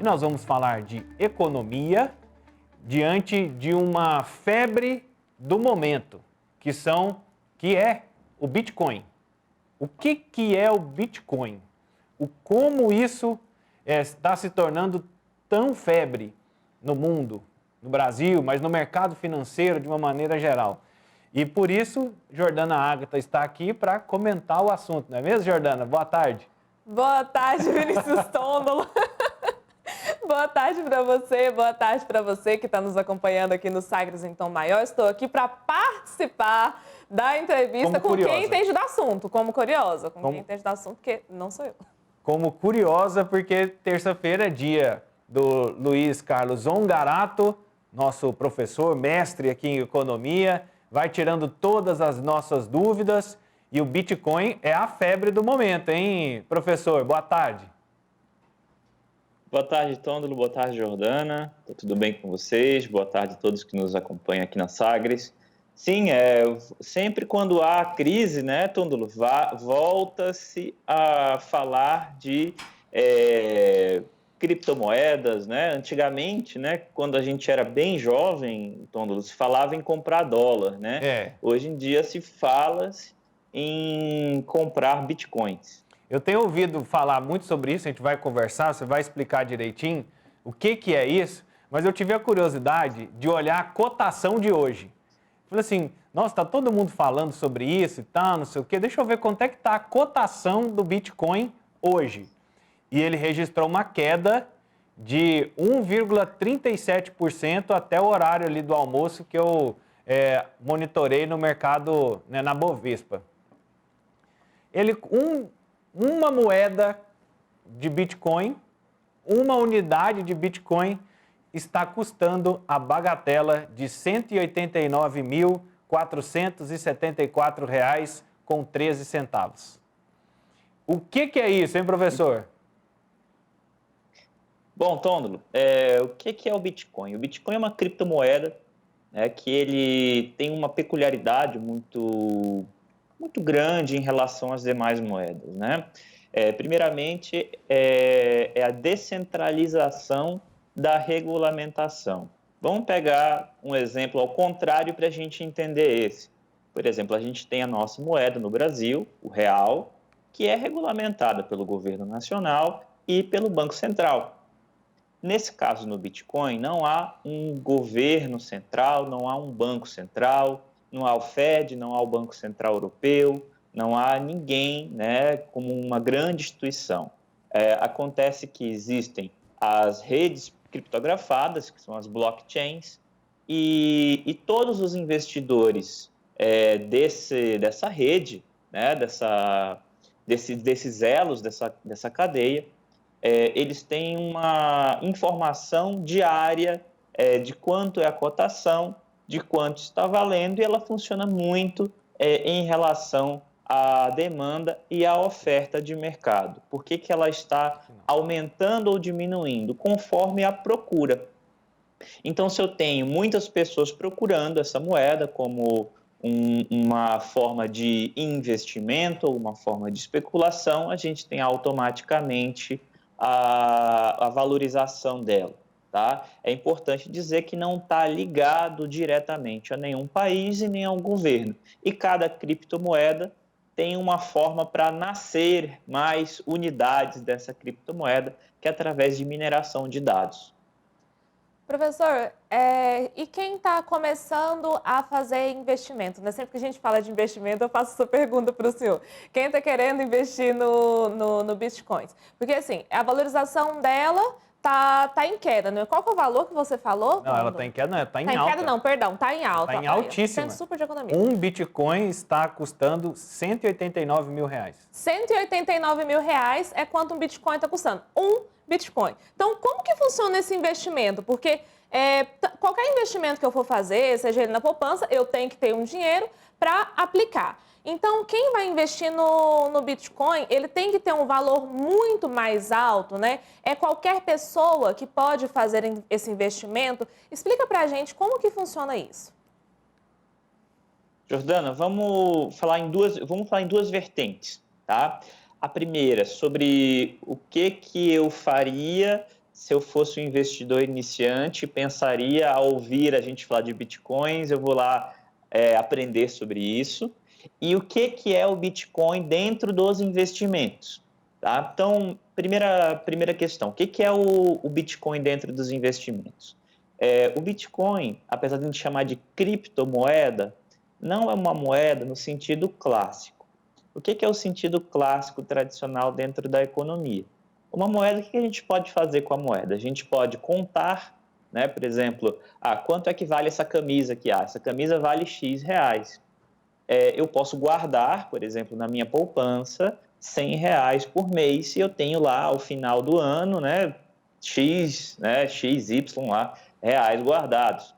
e nós vamos falar de economia diante de uma febre do momento, que é o Bitcoin. O que é o Bitcoin? Como isso está se tornando tão febre no mundo, no Brasil, mas no mercado financeiro de uma maneira geral. E por isso, Jordana Ágata está aqui para comentar o assunto, não é mesmo, Jordana? Boa tarde. Boa tarde, Vinícius Tondolo. Boa tarde para você que está nos acompanhando aqui no Sagres em Tom Maior. Estou aqui para participar da entrevista com quem entende do assunto, como curiosa, quem entende do assunto, porque não sou eu. Como curiosa, porque terça-feira é dia do Luiz Carlos Ongarato, nosso professor, mestre aqui em economia, vai tirando todas as nossas dúvidas e o Bitcoin é a febre do momento, hein, professor? Boa tarde. Boa tarde, Tôndolo. Boa tarde, Jordana. Tá tudo bem com vocês? Boa tarde a todos que nos acompanham aqui na Sagres. Sim, sempre quando há crise, né, Tôndolo, volta-se a falar de criptomoedas, né? Antigamente, né, quando a gente era bem jovem, Tôndolo, se falava em comprar dólar, né? Hoje em dia se fala em comprar bitcoins. Eu tenho ouvido falar muito sobre isso, a gente vai conversar, você vai explicar direitinho o que é isso, mas eu tive a curiosidade de olhar a cotação de hoje. Falei assim, nossa, tá todo mundo falando sobre isso e tal, não sei o quê, deixa eu ver quanto é que está a cotação do Bitcoin hoje. E ele registrou uma queda de 1,37% até o horário ali do almoço que eu monitorei no mercado, né, na Bovespa. Uma moeda de Bitcoin, uma unidade de Bitcoin está custando a bagatela de R$ 189.474,13. O que é isso, hein, professor? Bom, Tôndolo, o que é o Bitcoin? O Bitcoin é uma criptomoeda, né, que ele tem uma peculiaridade muito grande em relação às demais moedas, né? Primeiramente, é a descentralização da regulamentação. Vamos pegar um exemplo ao contrário para a gente entender esse. Por exemplo, a gente tem a nossa moeda no Brasil, o real, que é regulamentada pelo governo nacional e pelo Banco Central. Nesse caso, no Bitcoin, não há um governo central, não há um banco central, não há o Fed, não há o Banco Central Europeu, não há ninguém, né, como uma grande instituição. Acontece que existem as redes criptografadas, que são as blockchains, e todos os investidores dessa rede, né, desses elos, dessa cadeia, eles têm uma informação diária de quanto é a cotação, de quanto está valendo, e ela funciona muito em relação à demanda e à oferta de mercado. Por que ela está aumentando ou diminuindo? Conforme a procura. Então, se eu tenho muitas pessoas procurando essa moeda como uma forma de investimento ou uma forma de especulação, a gente tem automaticamente a valorização dela. Tá? É importante dizer que não está ligado diretamente a nenhum país e nem ao governo. E cada criptomoeda tem uma forma para nascer mais unidades dessa criptomoeda, que é através de mineração de dados. Professor, e quem está começando a fazer investimento? Né? Sempre que a gente fala de investimento, eu faço essa pergunta para o senhor. Quem está querendo investir no Bitcoin? Porque, assim, a valorização dela tá em queda, não é? Qual que é o valor que você falou? Não, ela está em queda, não, está em alta. Está em queda não, perdão, está em alta. Está em altíssima. Super de economia. Um Bitcoin está custando R$ 189 mil. R$ 189 mil é quanto um Bitcoin está custando. Um Bitcoin. Então, como que funciona esse investimento? Porque qualquer investimento que eu for fazer, seja ele na poupança, eu tenho que ter um dinheiro para aplicar. Então, quem vai investir no Bitcoin, ele tem que ter um valor muito mais alto, né? É qualquer pessoa que pode fazer esse investimento. Explica para a gente como que funciona isso. Jordana, vamos falar em duas vertentes, tá? A primeira, sobre o que eu faria se eu fosse um investidor iniciante, pensaria ao ouvir a gente falar de bitcoins, eu vou lá aprender sobre isso. E o que é o Bitcoin dentro dos investimentos? Tá? Então, primeira questão, o que é o Bitcoin dentro dos investimentos? O Bitcoin, apesar de a gente chamar de criptomoeda, não é uma moeda no sentido clássico. O que é o sentido clássico tradicional dentro da economia? Uma moeda, o que a gente pode fazer com a moeda? A gente pode contar, né? Por exemplo, quanto é que vale essa camisa aqui? Essa camisa vale X reais. Eu posso guardar, por exemplo, na minha poupança, R$ 100 por mês, e eu tenho lá, ao final do ano, né, XY lá, reais guardados.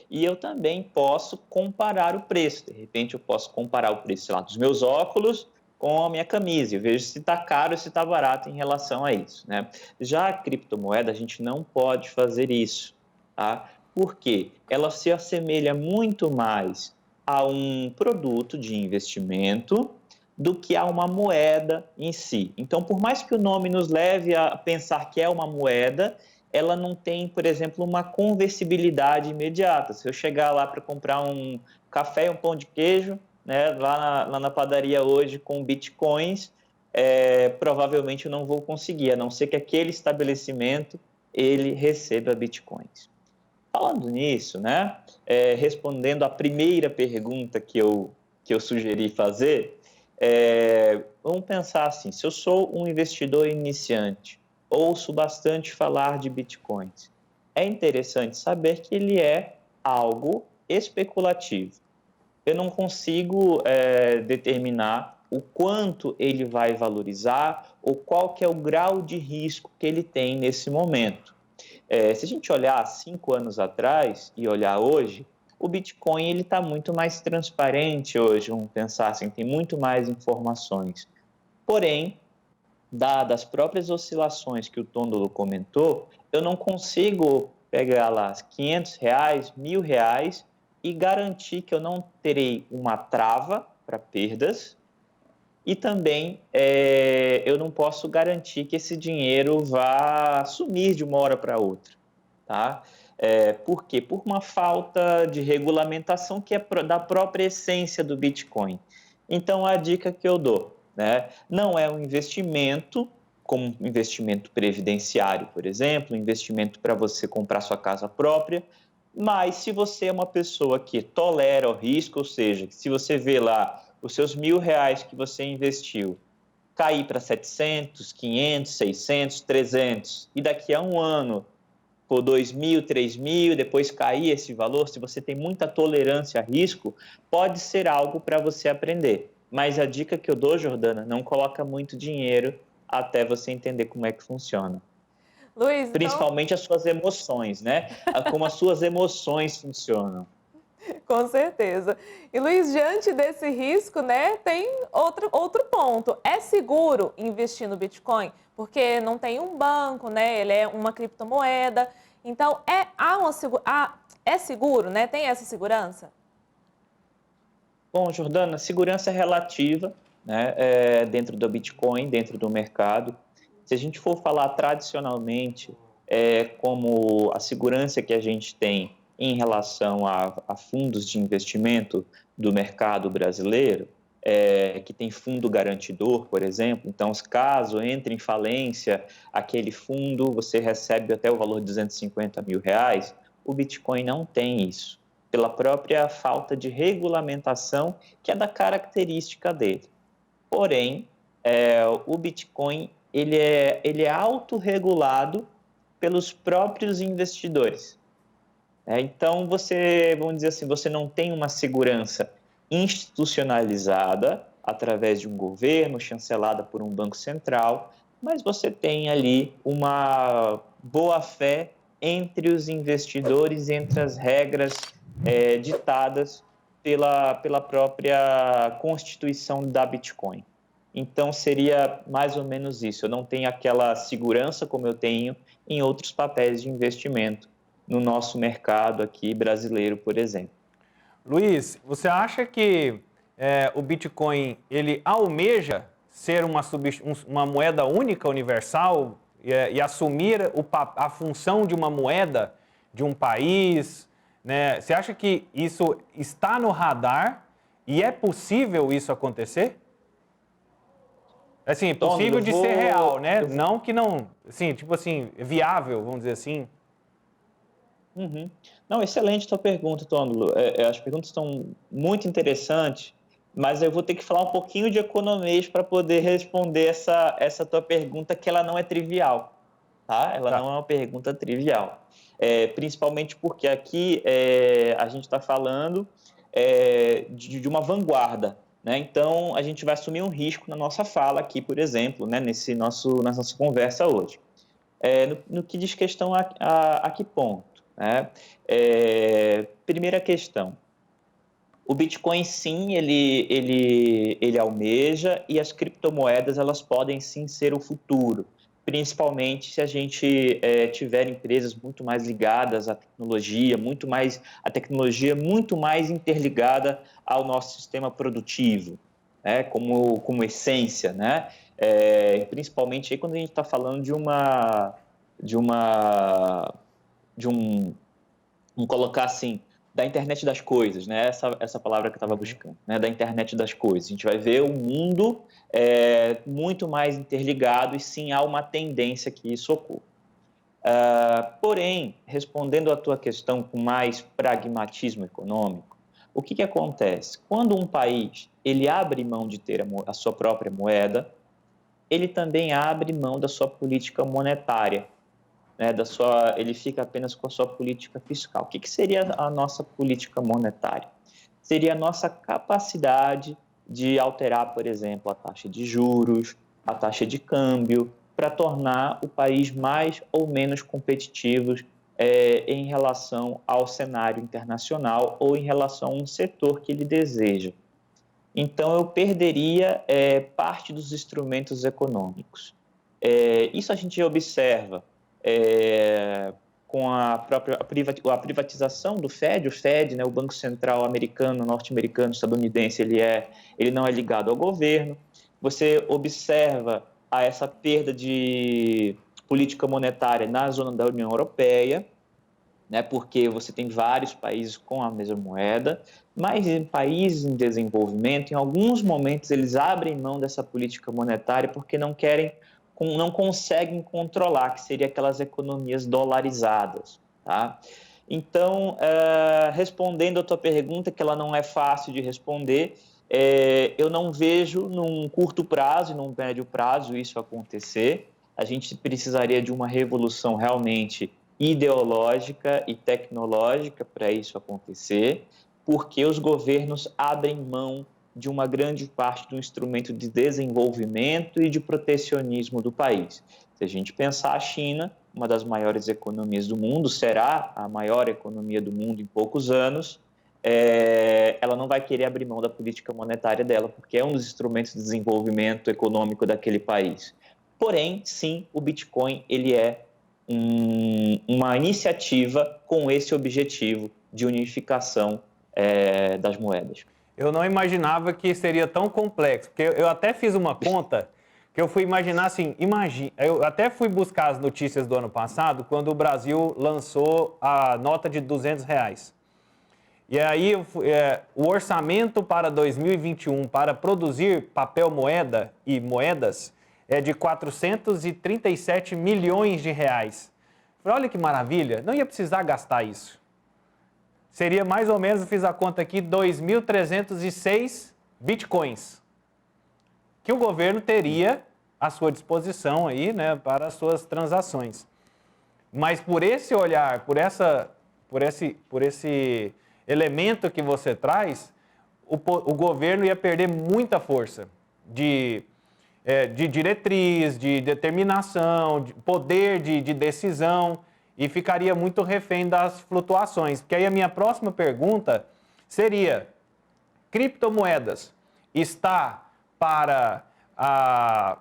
E eu também posso comparar o preço. De repente, eu posso comparar o preço, sei lá, dos meus óculos com a minha camisa. Eu vejo se está caro ou se está barato em relação a isso, né? Já a criptomoeda, a gente não pode fazer isso, tá? Por quê? Ela se assemelha muito mais a um produto de investimento do que a uma moeda em si. Então, por mais que o nome nos leve a pensar que é uma moeda, ela não tem, por exemplo, uma conversibilidade imediata. Se eu chegar lá para comprar um café e um pão de queijo, né, lá na padaria hoje com bitcoins, provavelmente eu não vou conseguir, a não ser que aquele estabelecimento ele receba bitcoins. Falando nisso, né, respondendo à primeira pergunta que eu sugeri fazer, vamos pensar assim, se eu sou um investidor iniciante, ouço bastante falar de bitcoins, é interessante saber que ele é algo especulativo. Eu não consigo determinar o quanto ele vai valorizar ou qual que é o grau de risco que ele tem nesse momento. Se a gente olhar 5 anos atrás e olhar hoje, o Bitcoin está muito mais transparente hoje, vamos pensar assim, tem muito mais informações. Porém, dadas as próprias oscilações que o Tondolo comentou, eu não consigo pegar lá R$500, R$1.000 e garantir que eu não terei uma trava para perdas e também eu não posso garantir que esse dinheiro vá sumir de uma hora para outra, tá? Por quê? Por uma falta de regulamentação que é da própria essência do Bitcoin. Então, a dica que eu dou, né? Não é um investimento, como um investimento previdenciário, por exemplo, um investimento para você comprar sua casa própria, mas se você é uma pessoa que tolera o risco, ou seja, se você vê lá os seus R$1.000 que você investiu cair para 700, 500, 600, 300 e daqui a um ano por 2.000, 3.000, depois cair esse valor, se você tem muita tolerância a risco, pode ser algo para você aprender. Mas a dica que eu dou, Jordana, não coloca muito dinheiro até você entender como é que funciona. Luiz, Principalmente as suas emoções, né? Como as suas emoções funcionam. Com certeza. E Luiz, diante desse risco, né, tem outro ponto. É seguro investir no Bitcoin? Porque não tem um banco, né? Ele é uma criptomoeda. Então, é seguro, né? Tem essa segurança? Bom, Jordana, segurança é relativa, né? Dentro do Bitcoin, dentro do mercado. Se a gente for falar tradicionalmente, como a segurança que a gente tem em relação a fundos de investimento do mercado brasileiro, que tem fundo garantidor, por exemplo. Então, caso entre em falência aquele fundo, você recebe até o valor de R$250.000. O Bitcoin não tem isso, pela própria falta de regulamentação que é da característica dele. Porém, o Bitcoin ele é autorregulado pelos próprios investidores. Então, vamos dizer assim, você não tem uma segurança institucionalizada através de um governo, chancelada por um banco central, mas você tem ali uma boa-fé entre os investidores, entre as regras ditadas pela própria constituição da Bitcoin. Então, seria mais ou menos isso. Eu não tenho aquela segurança como eu tenho em outros papéis de investimento no nosso mercado aqui brasileiro, por exemplo. Luiz, você acha que o Bitcoin ele almeja ser uma moeda única, universal e assumir a função de uma moeda de um país, né? Você acha que isso está no radar e é possível isso acontecer? Assim, é possível de ser real, né? Não que não, assim, tipo assim, viável, vamos dizer assim. Uhum. Não, excelente tua pergunta, Tômulo. As perguntas estão muito interessantes, mas eu vou ter que falar um pouquinho de economês para poder responder essa tua pergunta, que ela não é trivial, tá? Ela Tá. não é uma pergunta trivial. Principalmente porque aqui a gente está falando de uma vanguarda, né? Então, a gente vai assumir um risco na nossa fala aqui, por exemplo, né? Nessa nossa conversa hoje. No que diz questão a que ponto, né? Primeira questão, o Bitcoin sim, ele almeja, e as criptomoedas elas podem sim ser o futuro, principalmente se a gente tiver empresas muito mais ligadas à tecnologia, a tecnologia muito mais interligada ao nosso sistema produtivo, né? Como essência, né? Principalmente aí quando a gente está falando de um, vamos colocar assim, da internet das coisas, né? Essa palavra que eu estava buscando, né? Da internet das coisas. A gente vai ver o mundo muito mais interligado, e sim há uma tendência que isso ocorra. Porém, respondendo à tua questão com mais pragmatismo econômico, o que acontece? Quando um país ele abre mão de ter a sua própria moeda, ele também abre mão da sua política monetária, né? Ele fica apenas com a sua política fiscal. O que seria a nossa política monetária? Seria a nossa capacidade de alterar, por exemplo, a taxa de juros, a taxa de câmbio, para tornar o país mais ou menos competitivo em relação ao cenário internacional ou em relação a um setor que ele deseja. Então, eu perderia parte dos instrumentos econômicos. Isso a gente observa com a privatização do Fed. O Fed, né, o Banco Central americano, norte-americano, estadunidense, ele não é ligado ao governo. Você observa essa perda de política monetária na zona da União Europeia, né, porque você tem vários países com a mesma moeda, mas em países em desenvolvimento, em alguns momentos eles abrem mão dessa política monetária porque não conseguem controlar, que seria aquelas economias dolarizadas, tá? Então, respondendo a tua pergunta, que ela não é fácil de responder, eu não vejo num curto prazo e num médio prazo isso acontecer. A gente precisaria de uma revolução realmente ideológica e tecnológica para isso acontecer, porque os governos abrem mão de uma grande parte do instrumento de desenvolvimento e de protecionismo do país. Se a gente pensar a China, uma das maiores economias do mundo, será a maior economia do mundo em poucos anos, ela não vai querer abrir mão da política monetária dela, porque é um dos instrumentos de desenvolvimento econômico daquele país. Porém, sim, o Bitcoin ele é uma iniciativa com esse objetivo de unificação das moedas. Eu não imaginava que seria tão complexo, porque eu até fiz uma conta que eu fui imaginar assim, eu até fui buscar as notícias do ano passado, quando o Brasil lançou a nota de R$200. E aí o orçamento para 2021 para produzir papel moeda e moedas é de 437 milhões de reais. Falei, olha que maravilha, não ia precisar gastar isso. Seria mais ou menos, eu fiz a conta aqui, 2.306 bitcoins, que o governo teria à sua disposição aí, né, para as suas transações. Mas por esse olhar, por esse elemento que você traz, o governo ia perder muita força de diretriz, de determinação, de poder de decisão, e ficaria muito refém das flutuações. Porque aí a minha próxima pergunta seria: criptomoedas está para a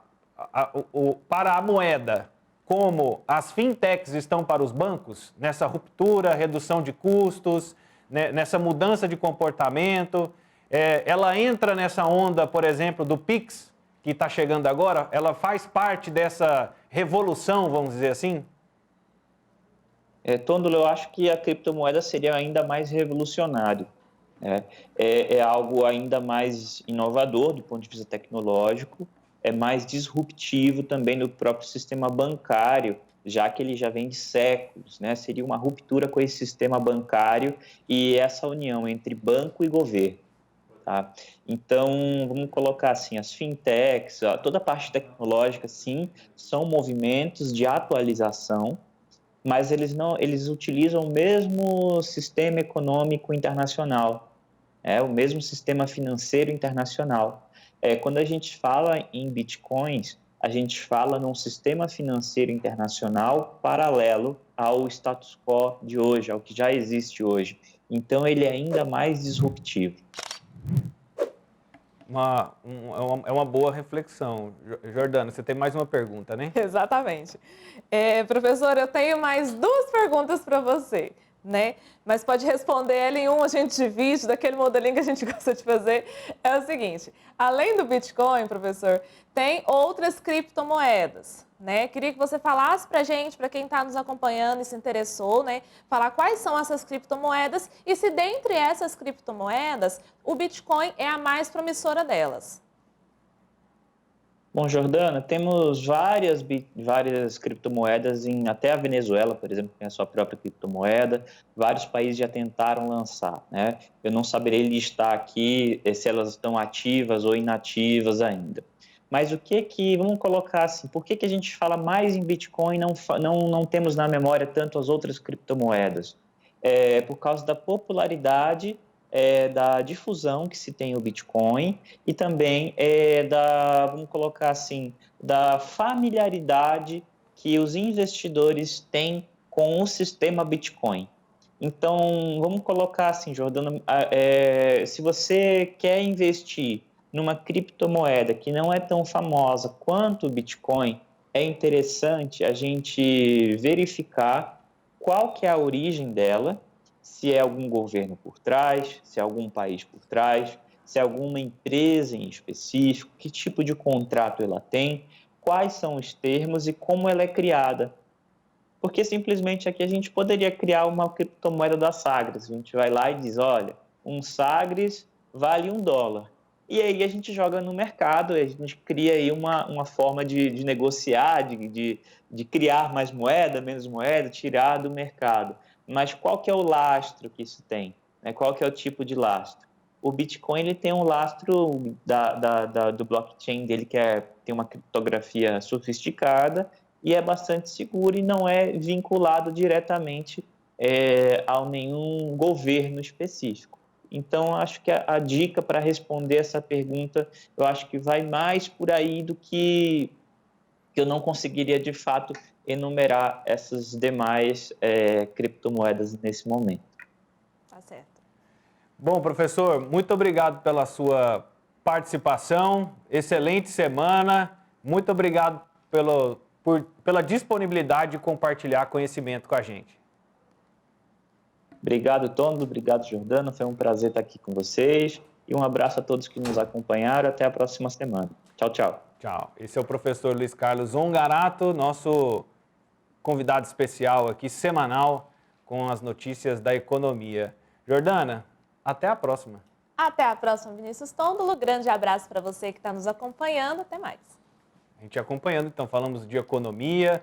moeda como as fintechs estão para os bancos, nessa ruptura, redução de custos, né, nessa mudança de comportamento? Ela entra nessa onda, por exemplo, do Pix, que está chegando agora? Ela faz parte dessa revolução, vamos dizer assim? Tôndolo, eu acho que a criptomoeda seria ainda mais revolucionário. Né? É algo ainda mais inovador do ponto de vista tecnológico, é mais disruptivo também no próprio sistema bancário, já que ele já vem de séculos, né? Seria uma ruptura com esse sistema bancário e essa união entre banco e governo. Tá? Então, vamos colocar assim, as fintechs, toda a parte tecnológica, sim, são movimentos de atualização, mas eles utilizam o mesmo sistema econômico internacional, o mesmo sistema financeiro internacional. Quando a gente fala em bitcoins, a gente fala num sistema financeiro internacional paralelo ao status quo de hoje, ao que já existe hoje. Então, ele é ainda mais disruptivo. É uma boa reflexão. Jordana, você tem mais uma pergunta, né? Exatamente. Professor, eu tenho mais 2 perguntas para você, né? Mas pode responder ela em um, a gente divide, daquele modelinho que a gente gosta de fazer. É o seguinte, além do Bitcoin, professor, tem outras criptomoedas, né? Queria que você falasse para a gente, para quem está nos acompanhando e se interessou, né? Falar quais são essas criptomoedas e se dentre essas criptomoedas, o Bitcoin é a mais promissora delas. Bom, Jordana, temos várias criptomoedas até a Venezuela, por exemplo, tem a sua própria criptomoeda. Vários países já tentaram lançar, né? Eu não saberei listar aqui se elas estão ativas ou inativas ainda. Mas vamos colocar assim, por que a gente fala mais em Bitcoin e não temos na memória tanto as outras criptomoedas? Por causa da popularidade, da difusão que se tem o Bitcoin e também vamos colocar assim, da familiaridade que os investidores têm com o sistema Bitcoin. Então, vamos colocar assim, Jordana, se você quer investir numa criptomoeda que não é tão famosa quanto o Bitcoin, é interessante a gente verificar qual que é a origem dela, se é algum governo por trás, se é algum país por trás, se é alguma empresa em específico, que tipo de contrato ela tem, quais são os termos e como ela é criada. Porque simplesmente aqui a gente poderia criar uma criptomoeda da Sagres. A gente vai lá e diz, olha, um Sagres vale $1. E aí a gente joga no mercado, a gente cria aí uma forma de negociar, de criar mais moeda, menos moeda, tirar do mercado. Mas qual que é o lastro que isso tem? Qual que é o tipo de lastro? O Bitcoin ele tem um lastro do blockchain dele que tem uma criptografia sofisticada e é bastante seguro e não é vinculado diretamente a nenhum governo específico. Então, acho que a dica para responder essa pergunta, eu acho que vai mais por aí do que eu não conseguiria, de fato, enumerar essas demais criptomoedas nesse momento. Tá certo. Bom, professor, muito obrigado pela sua participação. Excelente semana. Muito obrigado pela disponibilidade de compartilhar conhecimento com a gente. Obrigado, Tondo. Obrigado, Jordana. Foi um prazer estar aqui com vocês. E um abraço a todos que nos acompanharam. Até a próxima semana. Tchau, tchau. Tchau. Esse é o professor Luiz Carlos Ongarato, nosso convidado especial aqui, semanal, com as notícias da economia. Jordana, até a próxima. Até a próxima, Vinícius Tondolo. Grande abraço para você que está nos acompanhando. Até mais. A gente acompanhando, então, falamos de economia,